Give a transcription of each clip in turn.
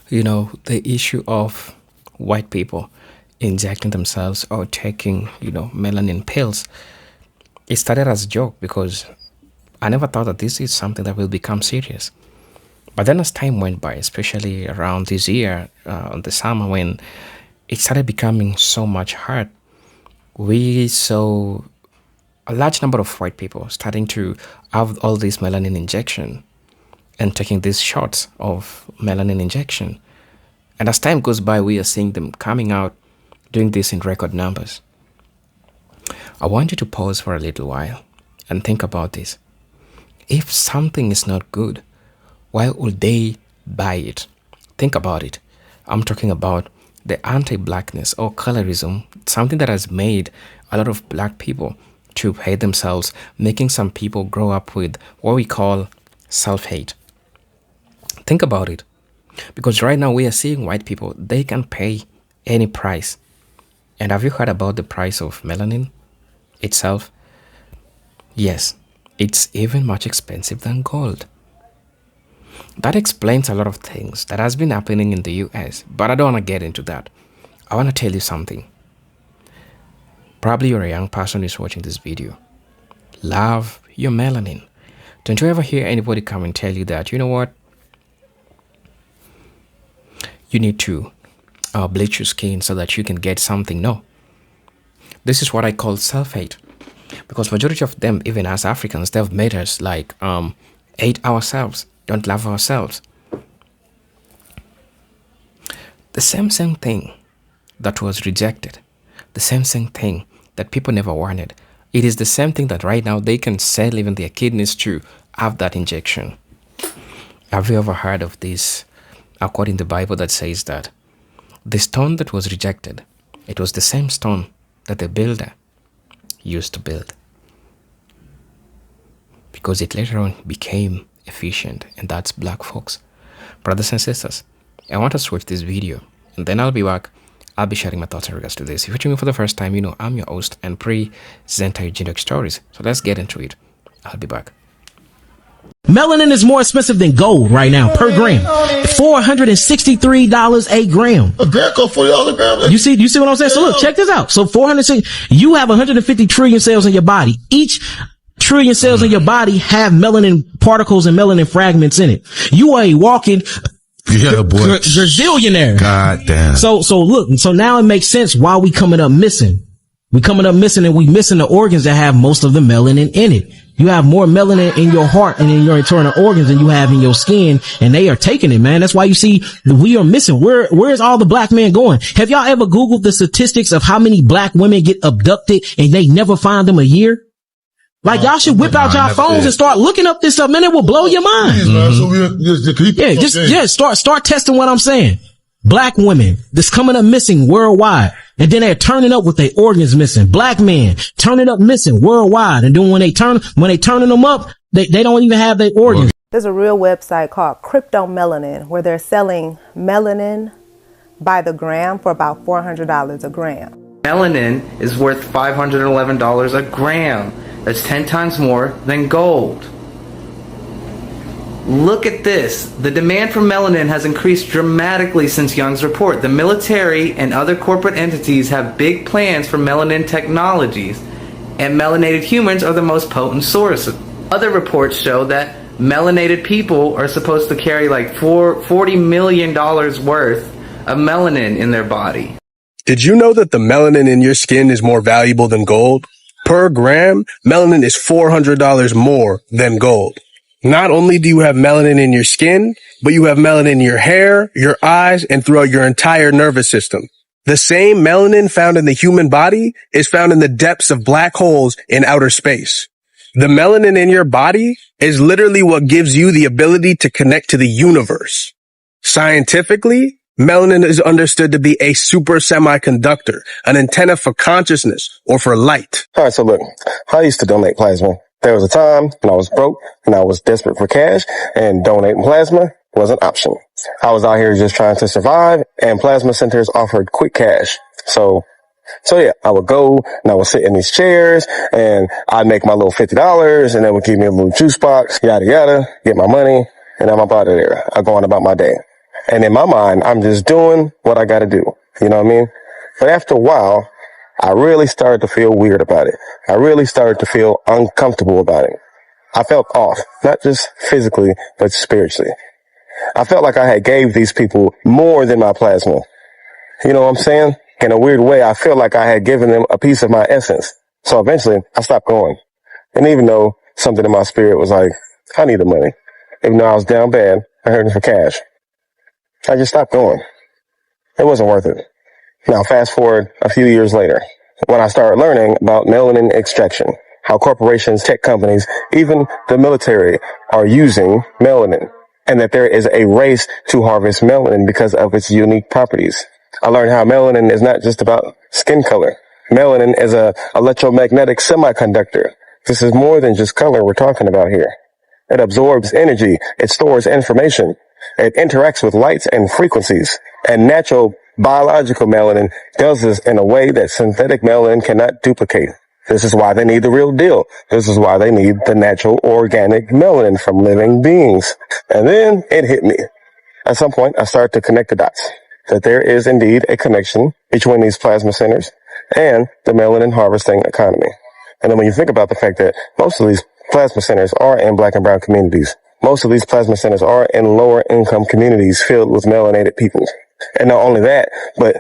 the issue of white people injecting themselves or taking, melanin pills, it started as a joke because I never thought that this is something that will become serious. But then as time went by, especially around this year, on the summer, when it started becoming so much hard, we saw a large number of white people starting to have all this melanin injection and taking these shots of melanin injection. And as time goes by, we are seeing them coming out doing this in record numbers. I want you to pause for a little while and think about this. If something is not good, why would they buy it? Think about it. I'm talking about the anti-blackness or colorism, something that has made a lot of black people to hate themselves, making some people grow up with what we call self-hate. Think about it. Because right now we are seeing white people, they can pay any price. And have you heard about the price of melanin itself? Yes, it's even much expensive than gold. That explains a lot of things that has been happening in the US, but I don't want to get into that. I want to tell you something. Probably you're a young person who's watching this video. Love your melanin. Don't you ever hear anybody come and tell you that, you know what? You need to bleach your skin so that you can get something. No. This is what I call self-hate. Because majority of them, even as Africans, they've made us like hate ourselves, don't love ourselves. The same thing that was rejected, the same thing that people never wanted. It is the same thing that right now they can sell even their kidneys to have that injection. Have you ever heard of this, according to the Bible, that says that the stone that was rejected, it was the same stone that the builder used to build, because it later on became efficient, and that's black folks. Brothers and sisters, I want us to watch this video, and then I'll be back. I'll be sharing my thoughts in regards to this. If you're watching me for the first time, I'm your host and presenter Eugenic Stories. So let's get into it. I'll be back. Melanin is more expensive than gold right now per gram. $463 a gram. A gram costs $40 a gram. You see what I'm saying? So look, check this out. So 460, you have 150 trillion cells in your body. Each trillion cells in your body have melanin particles and melanin fragments in it. You are a walking gazillionaire. God damn. So look, so now it makes sense why we coming up missing. We coming up missing, and we missing the organs that have most of the melanin in it. You have more melanin in your heart and in your internal organs than you have in your skin, and they are taking it, man. That's why you see we are missing. Where's all the black men going? Have y'all ever Googled the statistics of how many black women get abducted and they never find them a year? Like, y'all should whip out y'all phones and start looking up this stuff, man. It will blow your mind. Start testing what I'm saying. Black women that's coming up missing worldwide. And then they're turning up with their organs missing. Black men turning up missing worldwide. And then when they turning them up, they don't even have their organs. There's a real website called Crypto Melanin where they're selling melanin by the gram for about $400 a gram. Melanin is worth $511 a gram. That's 10 times more than gold. Look at this. The demand for melanin has increased dramatically since Young's report. The military and other corporate entities have big plans for melanin technologies, and melanated humans are the most potent source. Other reports show that melanated people are supposed to carry like $40 million worth of melanin in their body. Did you know that the melanin in your skin is more valuable than gold? Per gram, melanin is $400 more than gold. Not only do you have melanin in your skin, but you have melanin in your hair, your eyes, and throughout your entire nervous system. The same melanin found in the human body is found in the depths of black holes in outer space. The melanin in your body is literally what gives you the ability to connect to the universe. Scientifically, melanin is understood to be a super semiconductor, an antenna for consciousness or for light. All right, so look, I used to donate plasma. There was a time when I was broke and I was desperate for cash, and donating plasma was an option. I was out here just trying to survive, and plasma centers offered quick cash. So yeah, I would go and I would sit in these chairs and I'd make my little $50 and they would give me a little juice box, yada, yada, get my money, and I'm up out of there. I go on about my day. And in my mind, I'm just doing what I got to do. You know what I mean? But after a while, I really started to feel weird about it. I really started to feel uncomfortable about it. I felt off, not just physically, but spiritually. I felt like I had gave these people more than my plasma. You know what I'm saying? In a weird way, I feel like I had given them a piece of my essence. So eventually, I stopped going. And even though something in my spirit was like, I need the money. Even though I was down bad, I heard for cash. I just stopped going. It wasn't worth it. Now, fast forward a few years later, when I started learning about melanin extraction, how corporations, tech companies, even the military are using melanin, and that there is a race to harvest melanin because of its unique properties. I learned how melanin is not just about skin color. Melanin is a electromagnetic semiconductor. This is more than just color we're talking about here. It absorbs energy. It stores information. It interacts with lights and frequencies. And natural biological melanin does this in a way that synthetic melanin cannot duplicate. This is why they need the real deal. This is why they need the natural organic melanin from living beings. And then it hit me. At some point, I started to connect the dots. That there is indeed a connection between these plasma centers and the melanin harvesting economy. And then when you think about the fact that most of these plasma centers are in black and brown communities, most of these plasma centers are in lower income communities filled with melanated people. And not only that, but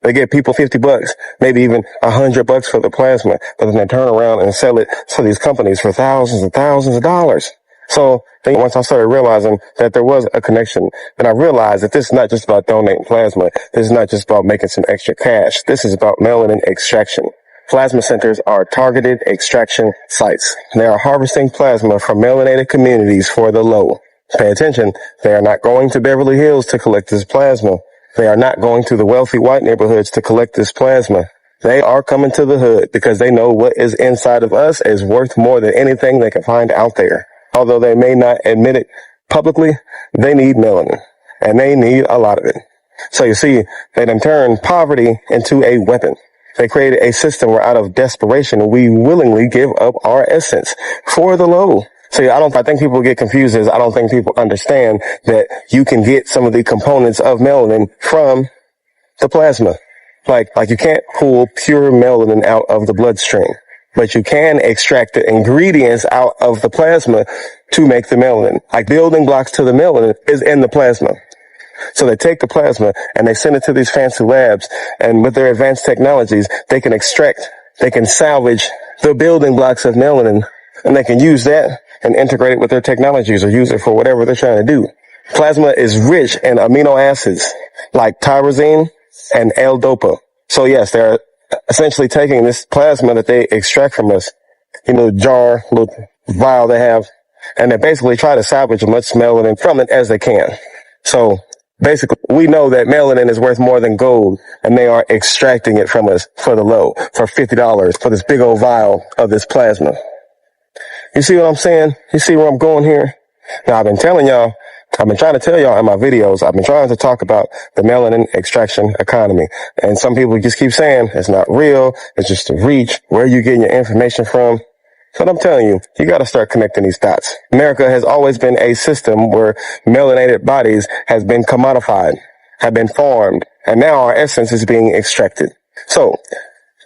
they give people $50, maybe even $100 for the plasma, but then they turn around and sell it to these companies for thousands and thousands of dollars. So then once I started realizing that there was a connection, then I realized that this is not just about donating plasma. This is not just about making some extra cash. This is about melanin extraction. Plasma centers are targeted extraction sites. They are harvesting plasma from melanated communities for the low. Pay attention. They are not going to Beverly Hills to collect this plasma. They are not going to the wealthy white neighborhoods to collect this plasma. They are coming to the hood because they know what is inside of us is worth more than anything they can find out there. Although they may not admit it publicly, they need melanin, and they need a lot of it. So you see, they then turned poverty into a weapon. They created a system where out of desperation, we willingly give up our essence for the low. See, I think people get confused as I don't think people understand that you can get some of the components of melanin from the plasma. Like you can't pull pure melanin out of the bloodstream, but you can extract the ingredients out of the plasma to make the melanin. Like building blocks to the melanin is in the plasma. So they take the plasma and they send it to these fancy labs, and with their advanced technologies, they can salvage the building blocks of melanin, and they can use that and integrate it with their technologies or use it for whatever they're trying to do. Plasma is rich in amino acids like tyrosine and L-dopa. So yes, they're essentially taking this plasma that they extract from us, jar, little vial they have, and they basically try to salvage as much melanin from it as they can. So basically, we know that melanin is worth more than gold, and they are extracting it from us for the low, for $50 for this big old vial of this plasma. You see what I'm saying? You see where I'm going here? Now, I've been trying to tell y'all in my videos, I've been trying to talk about the melanin extraction economy. And some people just keep saying it's not real. It's just a reach. Where are you getting your information from? So I'm telling you, you got to start connecting these dots. America has always been a system where melanated bodies has been commodified, have been farmed, and now our essence is being extracted. So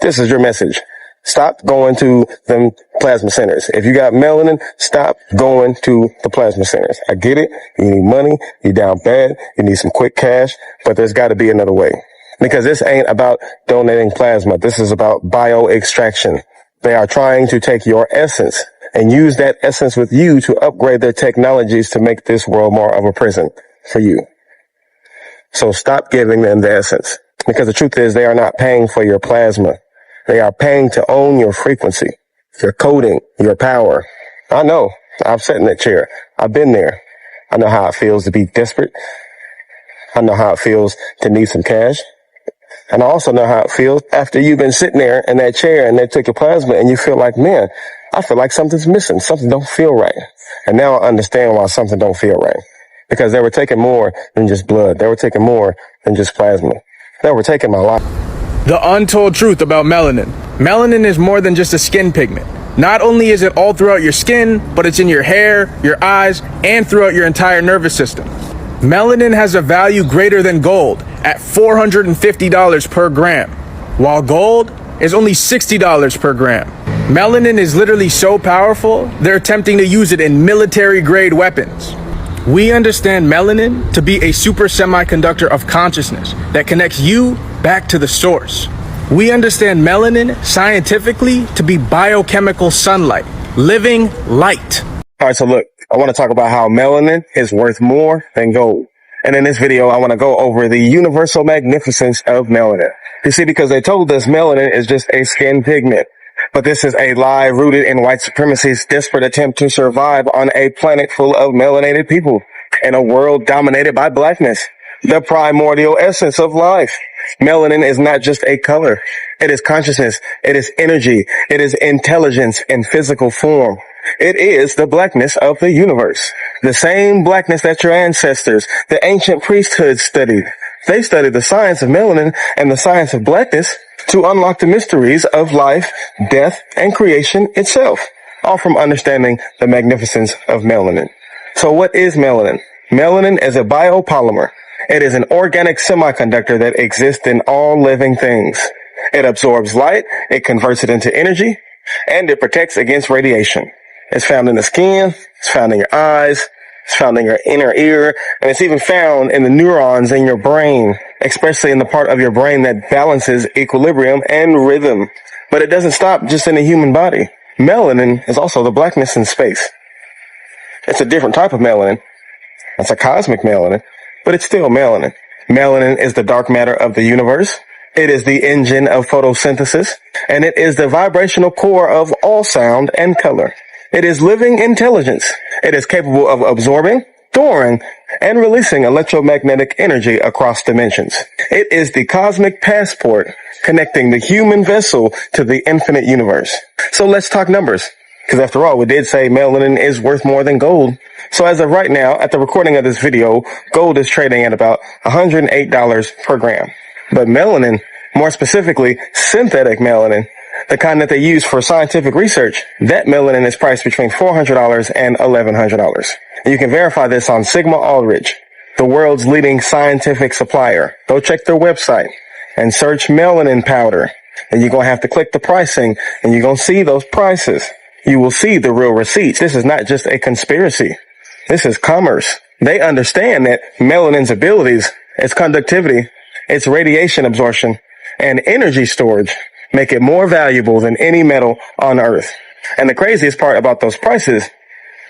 this is your message. Stop going to them plasma centers. If you got melanin, stop going to the plasma centers. I get it. You need money. You're down bad. You need some quick cash, but there's got to be another way, because this ain't about donating plasma. This is about bio extraction. They are trying to take your essence and use that essence with you to upgrade their technologies to make this world more of a prison for you. So stop giving them the essence, because the truth is they are not paying for your plasma. They are paying to own your frequency, your coding, your power. I know. I've sat in that chair. I've been there. I know how it feels to be desperate. I know how it feels to need some cash. And I also know how it feels after you've been sitting there in that chair and they took your plasma and you feel like, man, I feel like something's missing. Something don't feel right. And now I understand why something don't feel right. Because they were taking more than just blood. They were taking more than just plasma. They were taking my life. The untold truth about melanin. Melanin is more than just a skin pigment. Not only is it all throughout your skin, but it's in your hair, your eyes, and throughout your entire nervous system. Melanin has a value greater than gold at $450 per gram, while gold is only $60 per gram. Melanin is literally so powerful, they're attempting to use it in military-grade weapons. We understand melanin to be a super semiconductor of consciousness that connects you back to the source. We understand melanin scientifically to be biochemical sunlight, living light. All right, so look, I want to talk about how melanin is worth more than gold. And in this video, I want to go over the universal magnificence of melanin. You see, because they told us melanin is just a skin pigment. But this is a lie rooted in white supremacy's desperate attempt to survive on a planet full of melanated people in a world dominated by blackness, the primordial essence of life. Melanin is not just a color. It is consciousness. It is energy. It is intelligence in physical form. It is the blackness of the universe. The same blackness that your ancestors, the ancient priesthood studied. They studied the science of melanin and the science of blackness to unlock the mysteries of life, death, and creation itself, all from understanding the magnificence of melanin. So what is melanin? Melanin is a biopolymer. It is an organic semiconductor that exists in all living things. It absorbs light, it converts it into energy, and it protects against radiation. It's found in the skin, it's found in your eyes, it's found in your inner ear, and it's even found in the neurons in your brain, especially in the part of your brain that balances equilibrium and rhythm. But it doesn't stop just in the human body. Melanin is also the blackness in space. It's a different type of melanin. It's a cosmic melanin, but it's still melanin. Melanin is the dark matter of the universe. It is the engine of photosynthesis, and it is the vibrational core of all sound and color. It is living intelligence. It is capable of absorbing, storing, and releasing electromagnetic energy across dimensions. It is the cosmic passport connecting the human vessel to the infinite universe. So let's talk numbers, because after all, we did say melanin is worth more than gold. So as of right now, at the recording of this video, gold is trading at about $108 per gram. But melanin, more specifically synthetic melanin, the kind that they use for scientific research, that melanin is priced between $400 and $1,100. You can verify this on Sigma Aldrich, the world's leading scientific supplier. Go check their website and search melanin powder. And you're going to have to click the pricing, and you're going to see those prices. You will see the real receipts. This is not just a conspiracy. This is commerce. They understand that melanin's abilities, its conductivity, its radiation absorption, and energy storage make it more valuable than any metal on Earth. And the craziest part about those prices,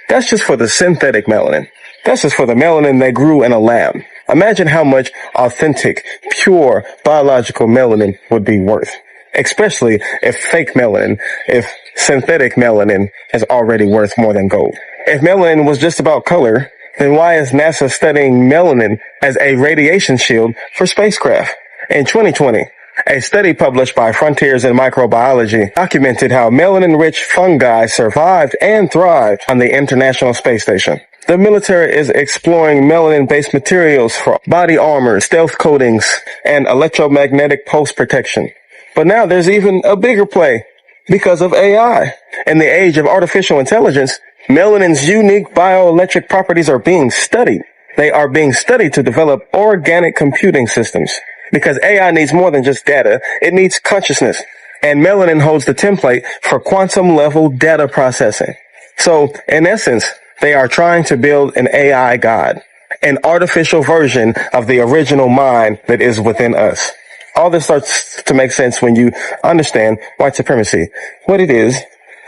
that's just for the synthetic melanin. That's just for the melanin they grew in a lab. Imagine how much authentic, pure, biological melanin would be worth. Especially if fake melanin, if synthetic melanin is already worth more than gold. If melanin was just about color, then why is NASA studying melanin as a radiation shield for spacecraft? In 2020, a study published by Frontiers in Microbiology documented how melanin-rich fungi survived and thrived on the International Space Station. The military is exploring melanin-based materials for body armor, stealth coatings, and electromagnetic pulse protection. But now there's even a bigger play because of AI. In the age of artificial intelligence, melanin's unique bioelectric properties are being studied. They are being studied to develop organic computing systems. Because AI needs more than just data, it needs consciousness. And melanin holds the template for quantum level data processing. So, in essence, they are trying to build an AI god, an artificial version of the original mind that is within us. All this starts to make sense when you understand white supremacy, what it is,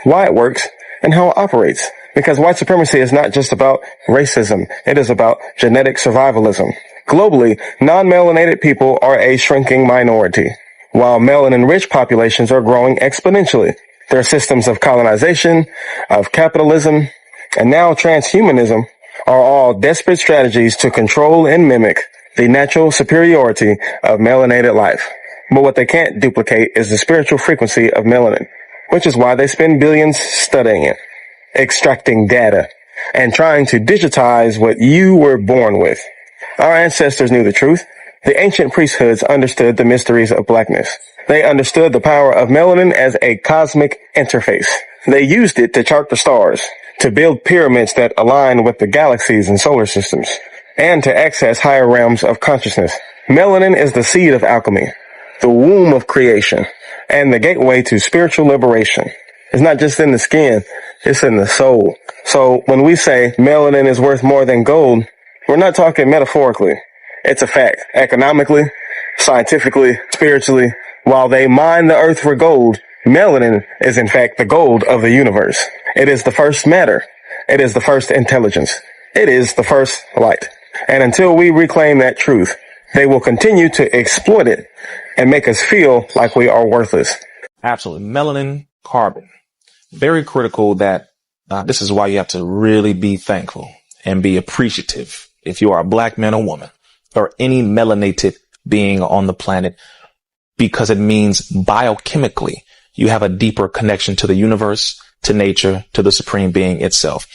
why it works, and how it operates. Because white supremacy is not just about racism, it is about genetic survivalism. Globally, non-melanated people are a shrinking minority, while melanin-rich populations are growing exponentially. Their systems of colonization, of capitalism, and now transhumanism are all desperate strategies to control and mimic the natural superiority of melanated life. But what they can't duplicate is the spiritual frequency of melanin, which is why they spend billions studying it, extracting data, and trying to digitize what you were born with. Our ancestors knew the truth. The ancient priesthoods understood the mysteries of blackness. They understood the power of melanin as a cosmic interface. They used it to chart the stars, to build pyramids that align with the galaxies and solar systems. and to access higher realms of consciousness. Melanin is the seed of alchemy, the womb of creation, and the gateway to spiritual liberation. It's not just in the skin, it's in the soul. So when we say melanin is worth more than gold, we're not talking metaphorically. It's a fact. Economically, scientifically, spiritually, while they mine the earth for gold, melanin is in fact the gold of the universe. It is the first matter. It is the first intelligence. It is the first light. And until we reclaim that truth, they will continue to exploit it and make us feel like we are worthless. Absolutely. Melanin, carbon. Very critical that this is why you have to really be thankful and be appreciative if you are a black man or woman or any melanated being on the planet, because it means biochemically you have a deeper connection to the universe, to nature, to the supreme being itself.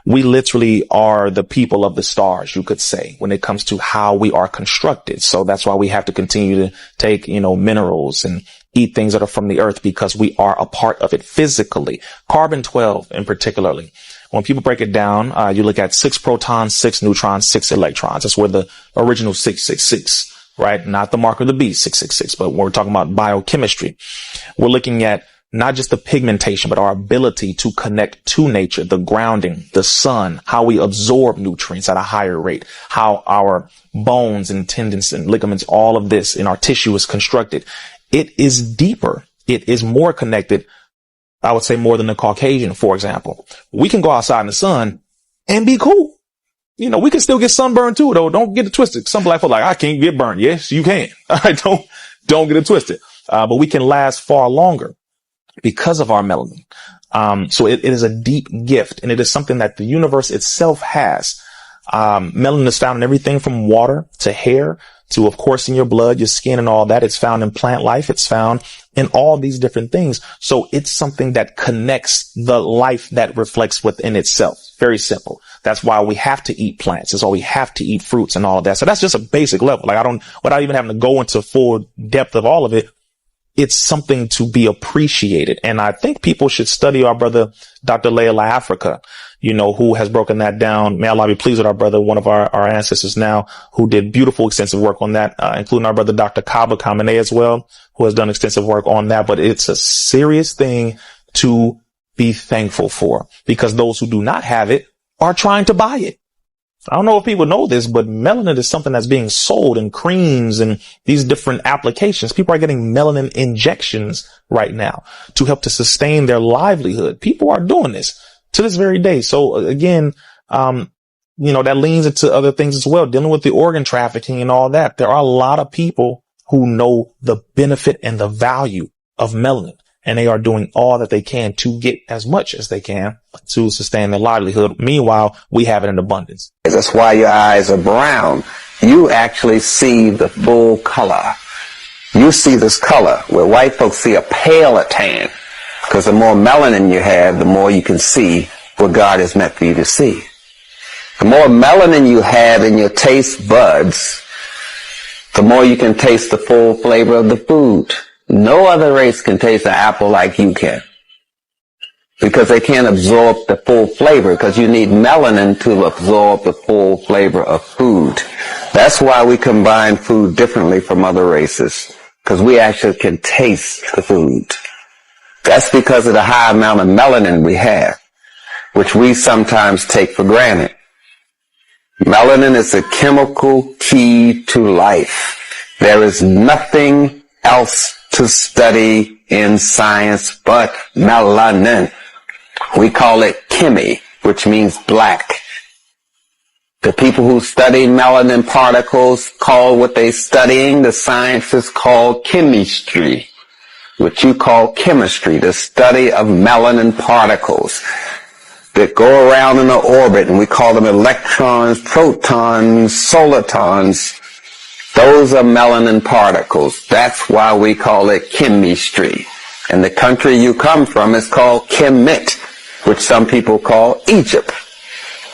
We literally are the people of the stars, you could say, when it comes to how we are constructed. So that's why we have to continue to take, minerals and eat things that are from the earth, because we are a part of it physically. Carbon 12 in particularly. When people break it down, you look at 6 protons, 6 neutrons, 6 electrons. That's where the original 666, right? Not the mark of the beast, 666, but when we're talking about biochemistry, we're looking at not just the pigmentation, but our ability to connect to nature, the grounding, the sun, how we absorb nutrients at a higher rate, how our bones and tendons and ligaments, all of this in our tissue is constructed. It is deeper. It is more connected. I would say more than the Caucasian, for example. We can go outside in the sun and be cool. We can still get sunburned too, though. Don't get it twisted. Some black folk like, I can't get burned. Yes, you can. All right. Don't get it twisted. But we can last far longer because of our melanin. So it is a deep gift, and it is something that the universe itself has. Melanin is found in everything from water to hair to, of course, in your blood, your skin, and all that. It's found in plant life. It's found in all these different things. So it's something that connects the life that reflects within itself. Very simple. That's why we have to eat plants. That's why we have to eat fruits and all of that. So that's just a basic level. Without even having to go into full depth of all of it, it's something to be appreciated. And I think people should study our brother, Dr. Layla Africa, who has broken that down. May Allah be pleased with our brother, one of our ancestors now, who did beautiful, extensive work on that, including our brother, Dr. Kaba Kamene as well, who has done extensive work on that. But it's a serious thing to be thankful for, because those who do not have it are trying to buy it. I don't know if people know this, but melanin is something that's being sold in creams and these different applications. People are getting melanin injections right now to help to sustain their livelihood. People are doing this to this very day. So again, that leans into other things as well, dealing with the organ trafficking and all that. There are a lot of people who know the benefit and the value of melanin, and they are doing all that they can to get as much as they can to sustain their livelihood. Meanwhile, we have it in abundance. That's why your eyes are brown. You actually see the full color. You see this color where white folks see a paler tan, because the more melanin you have, the more you can see what God has meant for you to see. The more melanin you have in your taste buds, the more you can taste the full flavor of the food. No other race can taste an apple like you can, because they can't absorb the full flavor, because you need melanin to absorb the full flavor of food. That's why we combine food differently from other races, because we actually can taste the food. That's because of the high amount of melanin we have, which we sometimes take for granted. Melanin is a chemical key to life. There is nothing else to study in science but melanin. We call it chemi, which means black. The people who study melanin particles call what they're studying, the sciences call chemistry, which you call chemistry, the study of melanin particles that go around in an orbit, and we call them electrons, protons, solitons. Those are melanin particles. That's why we call it chemistry. And the country you come from is called Kemet, which some people call Egypt.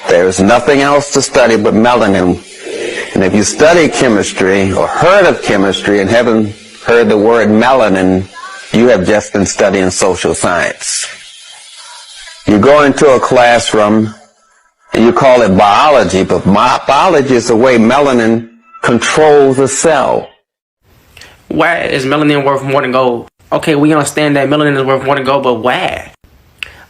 There's nothing else to study but melanin. And if you study chemistry or heard of chemistry and haven't heard the word melanin, you have just been studying social science. You go into a classroom And you call it biology, but biology is the way melanin controls the cell. Why is melanin worth more than gold? Okay, we understand that melanin is worth more than gold, but why?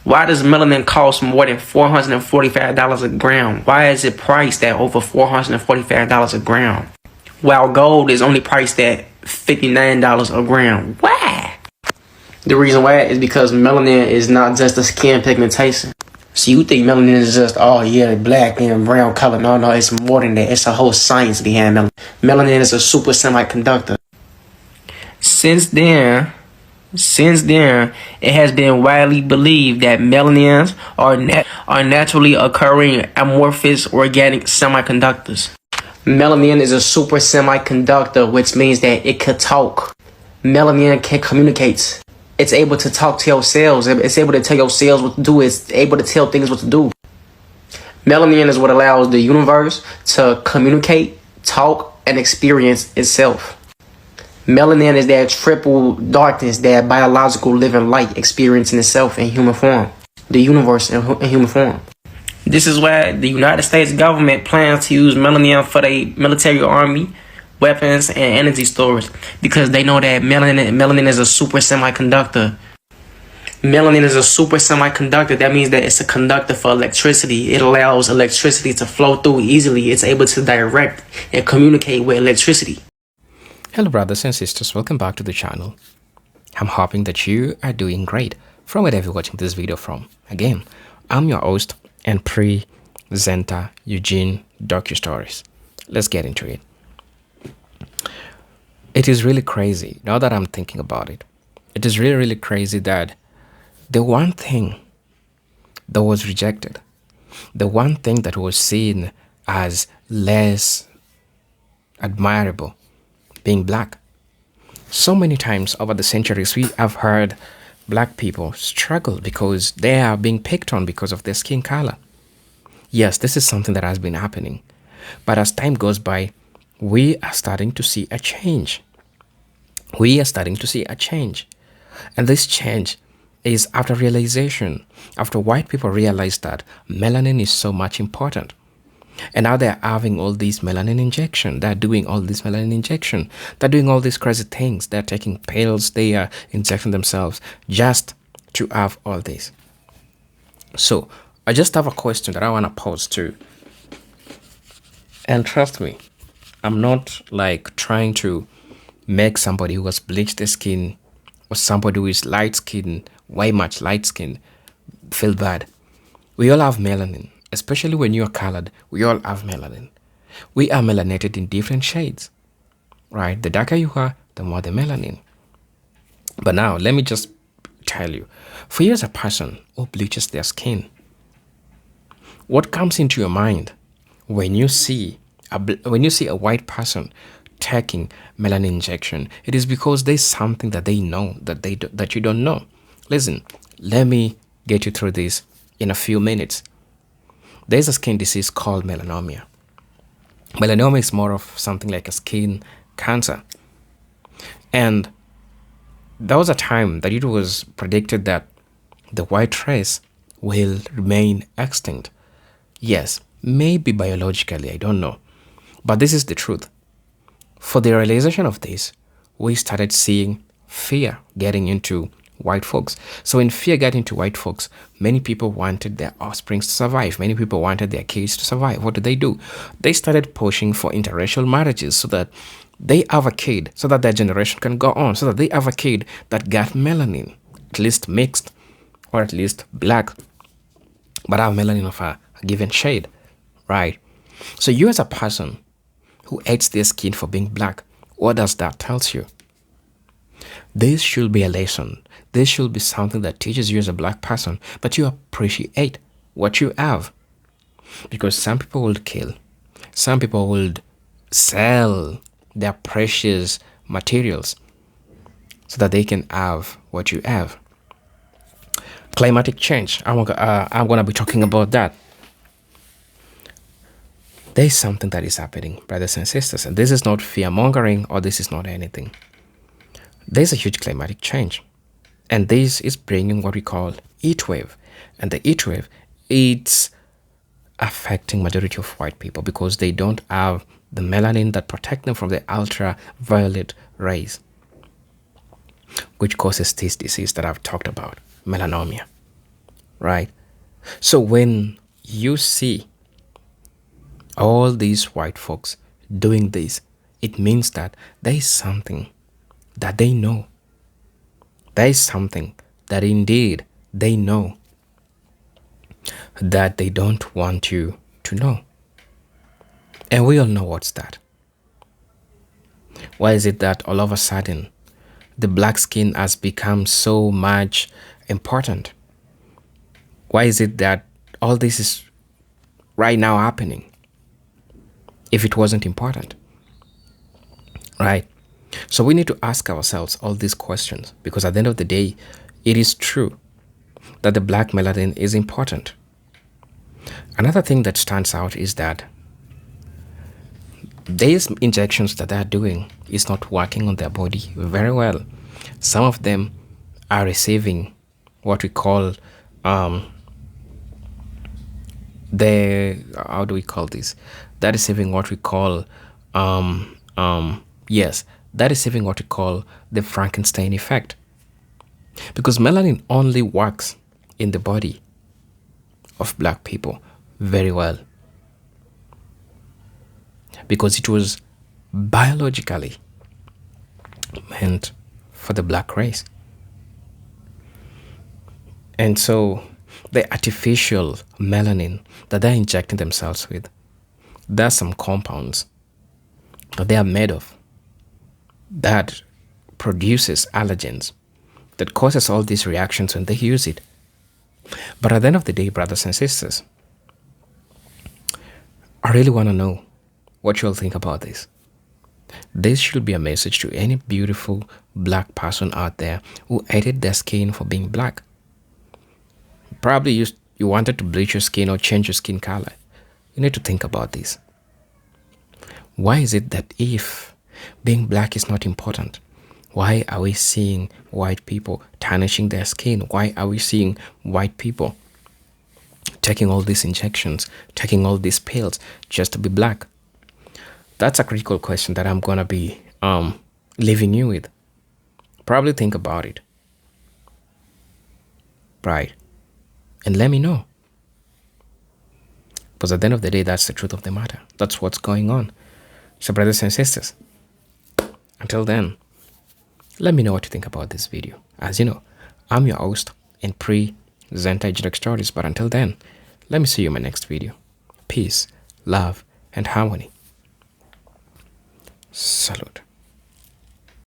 Why does melanin cost more than $445 a gram? Why is it priced at over $445 a gram? While gold is only priced at $59 a gram. Why? The reason why is because melanin is not just a skin pigmentation. So you think melanin is just, oh yeah, black and brown color. No, it's more than that. It's a whole science behind melanin. Melanin is a super semiconductor. Since then, it has been widely believed that melanins are naturally occurring amorphous organic semiconductors. Melanin is a super semiconductor, which means that it could talk. Melanin can communicate. It's able to talk to your cells. It's able to tell your cells what to do. It's able to tell things what to do. Melanin is what allows the universe to communicate, talk, and experience itself. Melanin is that triple darkness, that biological living light experiencing itself in human form. The universe in human form. This is why the United States government plans to use melanin for their military, army, weapons, and energy storage, because they know that melanin is a super semiconductor. Melanin is a super semiconductor. That means that it's a conductor for electricity. It allows electricity to flow through easily. It's able to direct and communicate with electricity. Hello brothers and sisters, welcome back to the channel. I'm hoping that you are doing great from wherever you're watching this video from. Again, I'm your host and presenter Eugene DocuStories. Let's get into it. It is really crazy, now that I'm thinking about it. It is really crazy that the one thing that was rejected, the one thing that was seen as less admirable, being black. So many times over the centuries, we have heard black people struggle because they are being picked on because of their skin color. Yes, this is something that has been happening. But as time goes by, we are starting to see a change. We are starting to see a change. And this change is after realization, after white people realized that melanin is so much important. And now they're having all these melanin injection. They're doing all this melanin injection. They're doing all these crazy things. They're taking pills. They are injecting themselves just to have all this. So I just have a question that I want to pose to. And trust me, I'm not like trying to make somebody who has bleached their skin or somebody who is light skinned, way much light skinned, feel bad. We all have melanin. Especially when you're colored, we all have melanin. We are melanated in different shades, right? The darker you are, the more the melanin. But now, let me just tell you, for you as a person who bleaches their skin, what comes into your mind when you see a white person taking melanin injection? It is because there's something that they know that you don't know. Listen, let me get you through this in a few minutes. There's a skin disease called melanoma. Melanoma is more of something like a skin cancer. And there was a time that it was predicted that the white race will remain extinct. Yes, maybe biologically, I don't know. But this is the truth. For the realization of this, we started seeing fear getting into white folks. So when fear got into white folks, many people wanted their offspring to survive. Many people wanted their kids to survive. What did? They started pushing for interracial marriages so that they have a kid, so that their generation can go on, so that they have a kid that got melanin, at least mixed, or at least black, but have melanin of a given shade, right? So you as a person who hates their skin for being black, what does that tell you? This should be a lesson. This should be something that teaches you as a black person, but you appreciate what you have. Because some people would kill. Some people would sell their precious materials so that they can have what you have. Climatic change. I'm going to be talking about that. There's something that is happening, brothers and sisters, and this is not fear-mongering or this is not anything. There's a huge climatic change, and this is bringing what we call heat wave. And the heat wave, it's affecting majority of white people because they don't have the melanin that protect them from the ultraviolet rays, which causes this disease that I've talked about, melanoma, right? So when you see all these white folks doing this, it means that there is something that they know. There is something that indeed they know that they don't want you to know. And we all know what's that. Why is it that all of a sudden the black skin has become so much important? Why is it that all this is right now happening if it wasn't important? Right? So we need to ask ourselves all these questions because at the end of the day, it is true that the black melanin is important. Another thing that stands out is that these injections that they're doing is not working on their body very well. Some of them are receiving what we call how do we call this? They're receiving what we call they're receiving what we call the Frankenstein effect. Because melanin only works in the body of black people very well. Because it was biologically meant for the black race. And so the artificial melanin that they're injecting themselves with, there's some compounds that they are made of that produces allergens that causes all these reactions when they use it. But at the end of the day, brothers and sisters, I really want to know what you all think about this. This should be a message to any beautiful black person out there who hated their skin for being black. Probably you wanted to bleach your skin or change your skin color. You need to think about this. Why is it that if being black is not important, why are we seeing white people tarnishing their skin? Why are we seeing white people taking all these injections, taking all these pills just to be black? That's a critical question that I'm going to be leaving you with. Probably think about it. Right. And let me know. Because at the end of the day, that's the truth of the matter. That's what's going on. So brothers and sisters, until then, let me know what you think about this video. As you know, I'm your host and presenter Inject Stories. But until then, let me see you in my next video. Peace, love, and harmony. Salute.